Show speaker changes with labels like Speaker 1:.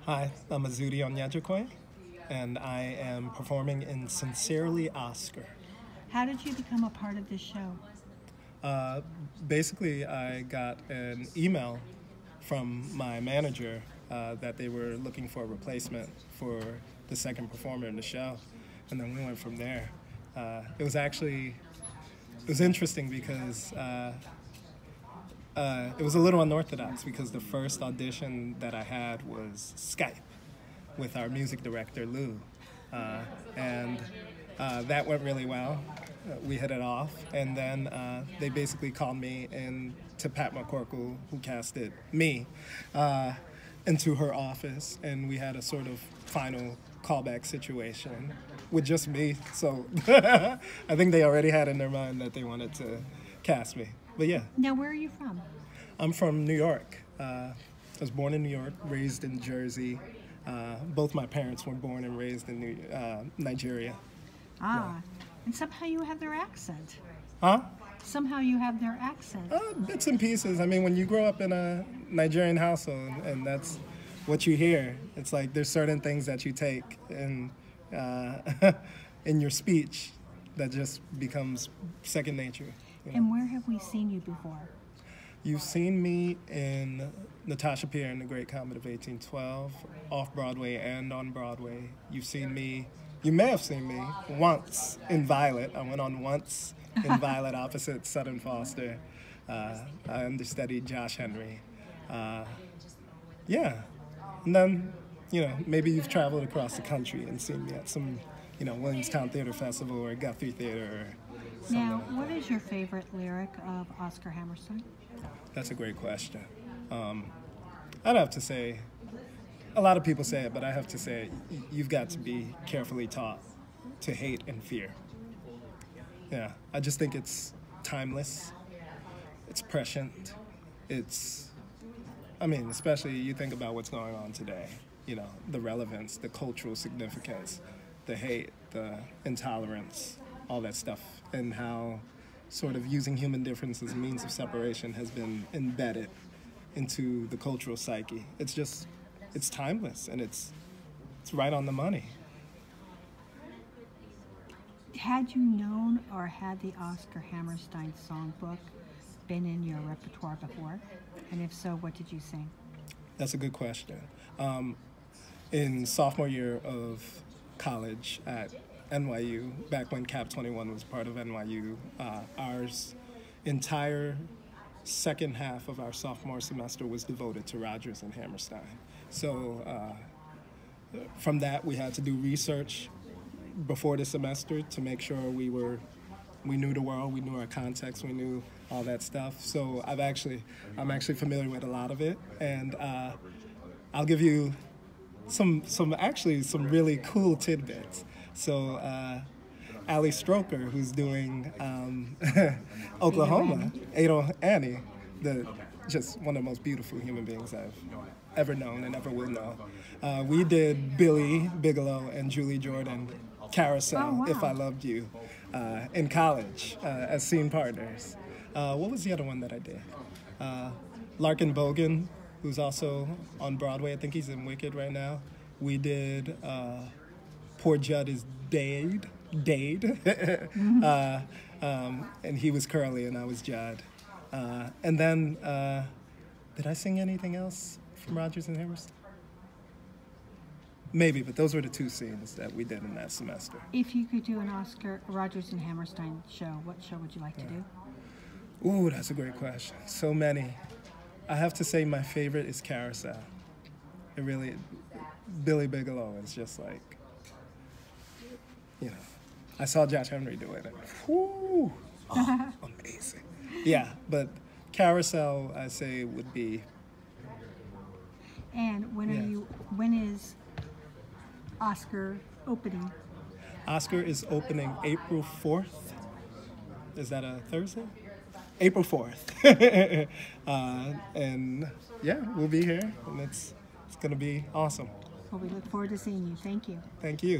Speaker 1: Hi, I'm Azudi Onyejekwe, and I am performing in Sincerely Oscar.
Speaker 2: How did you become a part of this show?
Speaker 1: Basically, I got an email from my manager that they were looking for a replacement for the second performer in the show, and then we went from there. It was interesting because it was a little unorthodox because the first audition that I had was Skype with our music director, Lou. And that went really well. We hit it off. And then they basically called me in to Pat McCorkle, who casted me, into her office. And we had a sort of final callback situation with just me. So I think they already had in their mind that they wanted to cast me. But yeah.
Speaker 2: Now, where are you from?
Speaker 1: I'm from New York. I was born in New York, raised in Jersey. Both my parents were born and raised in Nigeria.
Speaker 2: Ah, yeah. And somehow you have their accent.
Speaker 1: Huh?
Speaker 2: Somehow you have their accent.
Speaker 1: Bits and pieces. I mean, when you grow up in a Nigerian household and that's what you hear, it's like there's certain things that you take in your speech that just becomes second nature. You know?
Speaker 2: And where have we seen you before?
Speaker 1: You've seen me in Natasha Pierre and the Great Comet of 1812, off-Broadway and on Broadway. You may have seen me once in Violet. I went on once in Violet opposite Sutton Foster. I understudied Josh Henry. Yeah. And then, maybe you've traveled across the country and seen me at some, Williamstown Theater Festival or Guthrie Theater.
Speaker 2: Now, what is your favorite lyric of Oscar Hammerstein?
Speaker 1: That's a great question. I'd have to say, a lot of people say it, but I have to say, you've got to be carefully taught to hate and fear. Yeah, I just think it's timeless, it's prescient, especially you think about what's going on today, the relevance, the cultural significance, the hate, the intolerance, all that stuff, and how sort of using human difference as a means of separation has been embedded into the cultural psyche. It's timeless, and it's right on the money.
Speaker 2: Had you known or had the Oscar Hammerstein songbook been in your repertoire before? And if so, what did you sing? That's
Speaker 1: a good question. In sophomore year of college at NYU, back when Cap 21 was part of NYU, our entire second half of our sophomore semester was devoted to Rodgers and Hammerstein. So from that, we had to do research before the semester to make sure we knew the world, we knew our context, we knew all that stuff. So I'm actually familiar with a lot of it, and I'll give you some really cool tidbits. So Ali Stroker, who's doing Oklahoma, Ada Annie, just one of the most beautiful human beings I've ever known and ever will know. We did Billy Bigelow and Julie Jordan Carousel,
Speaker 2: Oh, wow.
Speaker 1: If I Loved You, in college as scene partners. What was the other one that I did? Larkin Bogan, who's also on Broadway. I think he's in Wicked right now. We did Poor Judd is Dade. And he was Curly and I was Judd. And then, did I sing anything else from Rodgers and Hammerstein? Maybe, but those were the two scenes that we did in that semester.
Speaker 2: If you could do an Oscar Rodgers and Hammerstein show, what show would you like to do?
Speaker 1: Ooh, that's a great question. So many. I have to say my favorite is Carousel. Billy Bigelow is just like, I saw Josh Henry do it. And, whoo, amazing. Yeah, but Carousel, I say, would be.
Speaker 2: And when is Oscar opening?
Speaker 1: Oscar is opening April 4th. Is that a Thursday? April 4th. And yeah, we'll be here, and it's going to be awesome.
Speaker 2: Well, we look forward to seeing you. Thank you.
Speaker 1: Thank you.